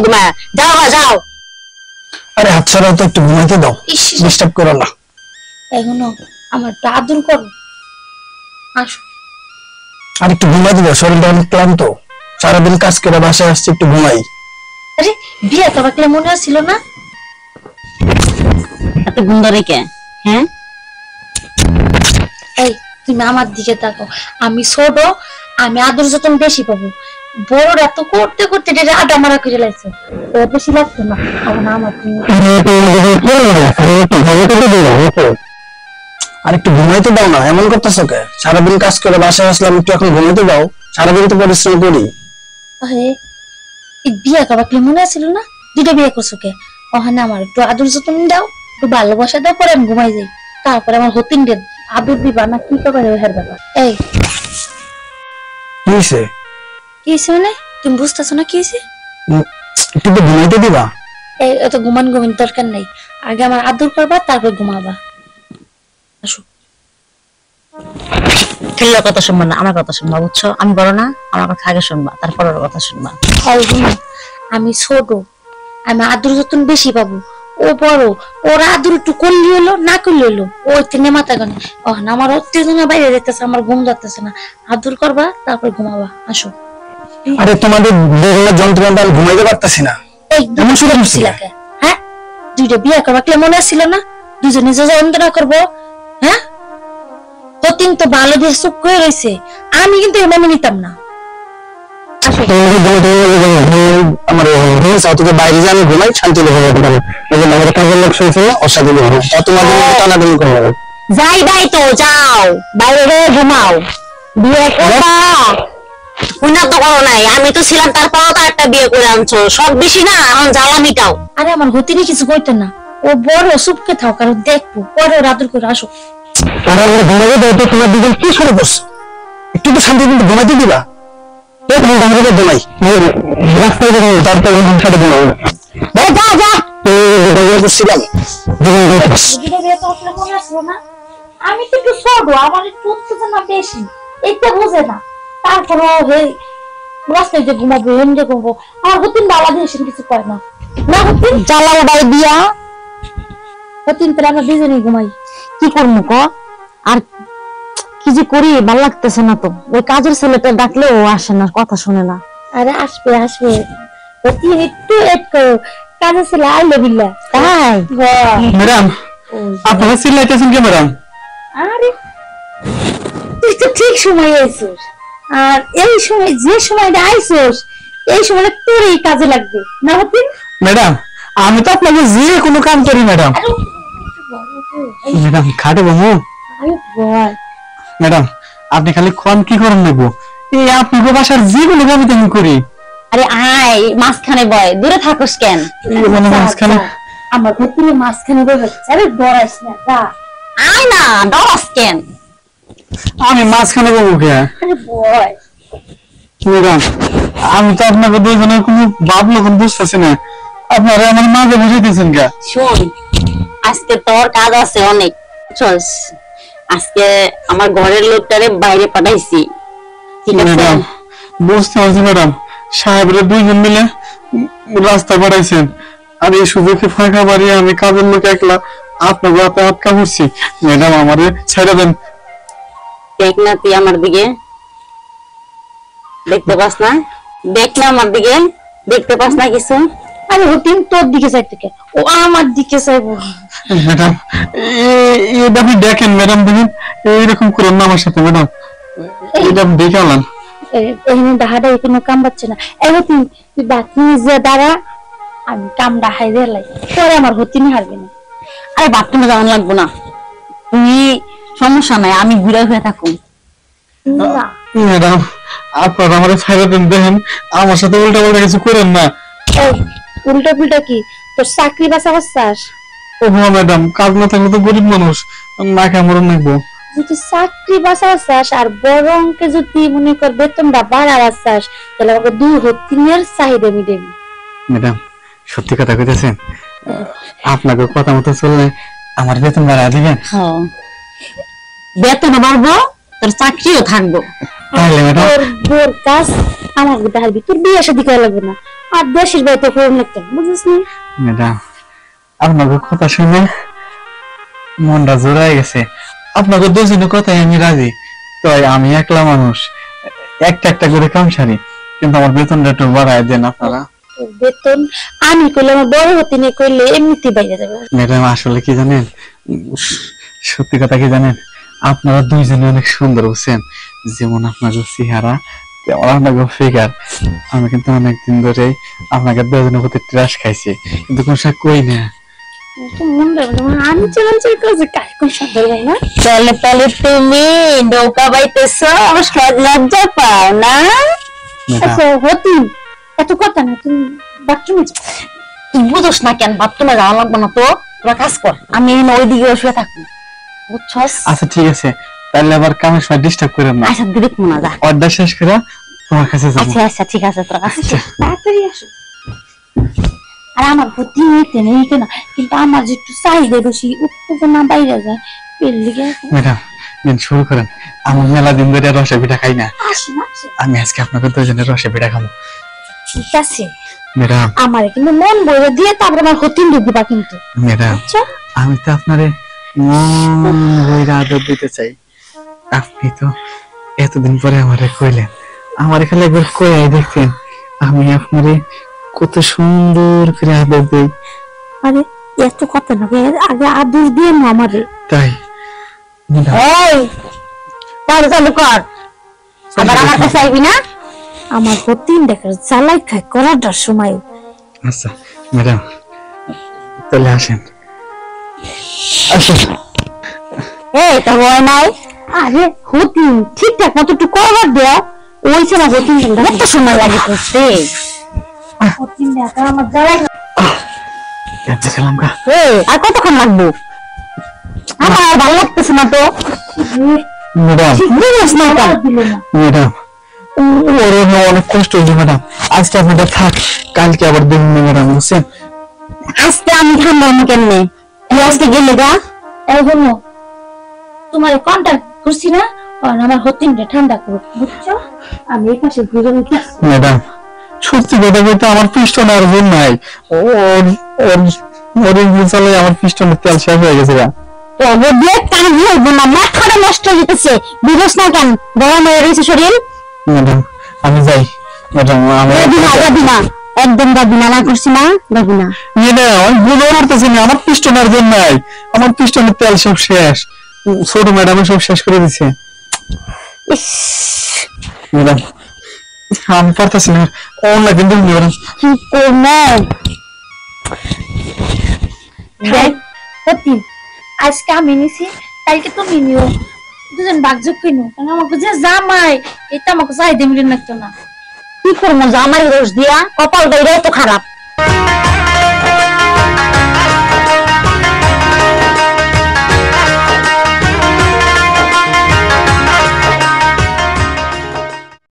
ঘুমায় যাও যাও। আরে হাত ছাড়াও তো, একটু ঘুমাইতে দাও, ডিস্টার্ব করো না। এখনো আমার আদর করো, আসো। আর একটু ঘুমাইতে দাও, শরীরটা অনেক ক্লান্ত, সারাদিন কাজ করে বাসায় আসছে, একটু ঘুমাই। আরে বিয়ে তোমাকে মনে আসছিল না? এত গুন্ডারে কে? হ্যাঁ এই তুমি আমার দিকে তাকাও, আমি ছোট, আমি আদর যতন বেশি পাবো, বড়রা তো করতে করতে আডা মারা করে লাগছে, বেশি লাগতো না আমার। আর একটু ঘুমাইতে দাও না, এমন করতেছো কে? সারাদিন কাজ করে বাসায় আসলাম, একটু এখন ঘুমাইতে দাও, সারাদিন তো পরিশ্রম করি। আরে বিয়ে করবাকে মনে আসছিল না? দুইটা বিয়ে করছো কে? ওখানে আমার একটু আদর যতন দাও, একটু ভালোবাসা দাও, পরে আমি ঘুমাই যাই, তারপরে আমার হতিন রে আদর দিবা না কি করবে হের ব্যাপার। এই কি হইছে? কি হইছে মানে তুমি বুঝতেছো না কি হইছে? একটু তো ঘুমাইতে দিবা। এই এত ঘুমান দরকার নাই, আগে আমার আদর করবা তারপর ঘুমাবা। আসো। খেলার কথা শুনবা না, আমার কথা শুনবা, বুঝছো? আমি বড় না, আমার কথা আগে শুনবা, তারপর ওর কথা শুনবা। আমি ছোট, আমি আদর যতন বেশি পাবো, ও বড়, ওরা আদর একটু করলি হলো না করলি হলো, ওই তিনে মাথা গানে আমার উত্তেজনা বাইরে যেতেছে, আমার ঘুম যাচ্ছে না, আদর করবা তারপর ঘুমাবা। আসো। আরে তোমাদের দেহের যন্ত্রণা, আমি ঘুমাইতে পারতাছি না। এমন শুরু করছিল কে? হ্যাঁ, দুইটা বিয়ে করবা মনে আসছিল না? দুজনে যে যন্ত্রণা করবো, হ্যাঁ? হতিন তো ভালো দিয়ে চুপ করে রয়েছে, আমি কিন্তু এমনি নিতাম না। বাইরে যে আমি ঘুমাই শান্তি যাই ভাই তো যাও বাইরে ঘুমাও, বিয়ে করবা উন্নত করো নাই, আমি তো ছিলাম, তারপরও তো একটা বিয়ে করে আনছো, সব বেশি না, এখন জ্বালা মিটাও। আরে আমার হতিনি কিছু কইতো না, ও বড় চুপকে থাও, কারণ দেখবো পরে আদর করে। আসো। তোমার দুজন কি শুরু করছো? একটু তো শান্তি কিন্তু ঘুমাইতে দিবা। আমি তো একটু ছোট, আমার একটু উত্তেজনা বেশি, এটা বুঝে না, তারপরে রাস্তায় যে ঘুমাবো, এমনি ঘুমাবো, আমার হতিন বালা দিয়ে কিছু করে না। না হতিন জ্বালা উড়াই দিয়া হতিন তোরা আমরা দুজনে ঘুমাই, কি করবো ক? আর কি যে করি, ভালো লাগতেছে না তো, ওই কাজের ছেলেটা ডাকলে ও আসে না, কথা শুনে না। আরে আসবে আসবে, হতিন একটু এড করো, কাজের ছেলে আইলো বিল্লা। তাই ম্যাডাম, আপনারা চিল্লাইতেছেন কি ম্যাডাম? আরে তুই তো ঠিক সময় আইছিস, আর এই সময় যে সময়টা আইছিস, এই সময়টা তোরই কাজে লাগবে না হতিন। ম্যাডাম, আমি তো আপনাকে যে কোনো কাম করি ম্যাডাম। ম্যাডাম খাটে বাবু। ম্যাডাম আপনি খালি কোন কি করেন নেবো, এই আপনি বাসার যে কোনো কাম আমি করি। আরে আয় মাঝখানে বয়, দূরে থাকোস কেন? মাঝখানে আমার হতিনের মাঝখানে বই হচ্ছে, আরে ডরাইস না, যা আয় না, ডরাস কেন? আমি মাঝখানে বলবো কে? আরে বয়। ম্যাডাম আমি তো আপনাকে দুজনের কোনো ভাবলো কোন বুঝতেছি না, আপনারা আমার মাঝে বুঝাইতেছেন কে? শোন, আজকে তোর কাজ আছে অনেক, চল আজকে আমার ঘরের লোকটারে বাইরে পাঠাইছি, ঠিক আছে? ম্যাডাম বুঝতে পারছি ম্যাডাম, সাহেবরা দুইজন মিলে রাস্তা বাড়াইছেন, আর এই সুযোগে ফাঁকা বাড়িয়ে আমি কাজের লোক একলা আপনার রাতে আটকা পড়ছি। ম্যাডাম আমারে ছেড়ে দেন। দেখ না তুই আমার দিকে, দেখতে পাস না? দেখ না আমার দিকে, দেখতে পাস না কিছু? আরে হতিন তোর দিকে চাইতে কে, ও আমার দিকে চাইবো। ম্যাডাম এটা আপনি দেখেন ম্যাডাম, দেখেন এইরকম করেন না আমার সাথে ম্যাডাম, এটা আপনি দেখে আলান। এখানে দাহাটা কোনো কাম পাচ্ছে না, এই হতিন তুই বাথরুমে যে দাঁড়া, আমি কামটা হাই দিলাই, পরে আমার হতিন হারবে না। আরে বাথরুমে যাওয়া লাগবো না, তুমি সমস্যা নাই, আমি ঘুরে হয়ে থাকুন। ম্যাডাম আপনারা আমার ছেড়ে দেন, দেখেন আমার সাথে উল্টা পাল্টা কিছু করেন না। উল্টা পুল্টা কি, তোর চাকরি বাঁচা বাঁচাস? ও ম্যাডাম কাজ না থাকলে তো গরিব মানুষ, না খেয়ে মরণ লাগবো। যদি চাকরি বাঁচা বাঁচাস আর বড় অঙ্কে যদি মনে কর বেতনটা বাড়া বাঁচাস, তাহলে আমাকে দুই হতিনের চাহিদা মিটাবি। ম্যাডাম সত্যি কথা কইতেছেন, আপনাকে কথা মতো চললে আমার বেতন বাড়া দিবেন? বেতন বাড়বো, তোর চাকরিও থাকবো। তাহলে ম্যাডাম তোর বোর কাজ আমার দেখাবি, তোর বিয়ে শাদী করা লাগবে না, আর দেশের বাড়িতে ফোন লাগতো, বুঝছিস নি? ম্যাডাম আপনাকে কথা শুনে মনটা জোড়ায় গেছে। আপনাকে দুজনের কথাই আমি রাজি। তাই আমি একলা মানুষ, একটা একটা করে কাম সারি, কিন্তু আমার বেতনটা একটু বাড়ায় দেন আপনারা। তোর বেতন আমি কইলে, আমার বড় হতে নিয়ে কইলে এমনিতে বাইরে যাবে। ম্যাডাম আসলে কি জানেন, সত্যি কথা কি জানেন, আপনারা দুইজনে অনেক সুন্দর, বুঝছেন? যেমন আপনাকে চেহারা, তেমন আপনাকে ফিগার। আমি কিন্তু অনেকদিন ধরে আপনাকে দুজনের প্রতি ট্রাশ খাইছি, কিন্তু কোন সময় কই না। আমি চলাচল করছি কাজ কোন সুন্দর ভাই না? চলে তাহলে তুমি নৌকা বাইতেছো, লজ্জা পাও না? আচ্ছা হতি এত কথা না, তুমি বাথরুমে যাও। তুই বুঝোস না কেন? বাথরুমে যাওয়া লাগবে না তো, তোরা কাজ কর, আমি ওইদিকে শুয়ে থাকি, বুঝছস? আচ্ছা ঠিক আছে, তাহলে আবার কামের সময় ডিস্টার্ব করেন না। আচ্ছা দিদিক মনে যা। অর্ডার শেষ করে তোমার কাছে যাবো। আচ্ছা আচ্ছা ঠিক আছে, তোরা কাজ কর। তাড়াতাড়ি আসো। আর আমার হতি নিতে নেই কেন, কিন্তু আমার যে একটু চাহিদা বেশি, উত্তেজনা বাইরে যায় এর লিগে। ম্যাডাম দিন শুরু করেন, আমার মেলা দিন ধরে রসে পিঠা খাই না। আসো না, আসো। আমি আজকে আপনাকে দুজনের রসে পিঠা খাবো। ঠিক আছে, ম্যাডাম আমার কিন্তু মন বইরে দিয়ে তারপরে আমার হতি দিবা কিন্তু। ম্যাডাম আচ্ছা আমি তো আপনারে মন ভইরা আদর দিতে চাই। আপনি তো এতদিন পরে আমারে কইলেন, আমার খালি একবার কইয়াই দেখতেন আমি আপনারে কত সুন্দর করে আদর দেই। আরে এত কথা না, আগে আদর দিয়ে না আমারে। তাই ম্যাডাম, এই তাহলে চালু কর, আবার আমার কাছে আইবি না? আমার হতিন দেখার জ্বালাই খায় করাটার সময়। আচ্ছা ম্যাডাম তাহলে আসেন আসেন। এই তো হয় নাই। আরে হতিন ঠিকঠাক মতো একটু করবার দেয়া, ওইছে না হতিন কত সময় লাগে করতে? হতিন দেখা আমার জ্বালাই। কেমনে খেলাম গা? এই আর কতক্ষণ লাগবে? আমার আর ভালো লাগতেছে না তো। ম্যাডাম বুঝোস না কেন? দিল না। ম্যাডাম ওর অনেক কষ্ট হয়েছে ম্যাডাম, আজকে আপনাদের থাক, কালকে আবার দেখুন ম্যাডাম, বুঝছেন? আজকে আমি থামবো কেমনে? তুই আজকে গেলে গা? এই জন্য তোমার কন্টাক্ট করছি না, কারণ আমার হতিনটা ঠান্ডা করো, বুঝছো? আমি এই পাশে ঘুরে নিতেছি। ম্যাডাম সত্যি কথা বলতে আমার পিস্টন আর বোন নাই, ওর ওর ওর ইঞ্জিন চালাই আমার পিস্টনের তেল শেষ হয়ে গেছে গা। তবে দিয়ে কান হইবো না, মাথাটা নষ্ট হয়ে যেতেছে, বুঝোস না কেন? গরম হয়ে রয়েছে শরীর। ম্যাডাম আমি যাই, ম্যাডাম আমি যাবি না, একদম যাবি না, না করছি না, যাবি না। ম্যাডাম আমি ভুলও করতেছি না, আমার পিস্টন আর বোন নাই, আমার পিস্টনের তেল সব শেষ, ছোট ম্যাডামে সব শেষ করে দিছে। ইস, ম্যাডাম আমি পারতেছি না, অন্য কিন্তু ম্যাডাম কি করবো? দেখ হতিন, আজকে আমি নিছি, কালকে তুমি নিও, দুজন বাগযোগ কিনো, কারণ আমাকে যে জামাই এটা আমাকে চাহিদা মিলে না। কি করবো? জামাই দোষ দিয়া কপাল তো খারাপ।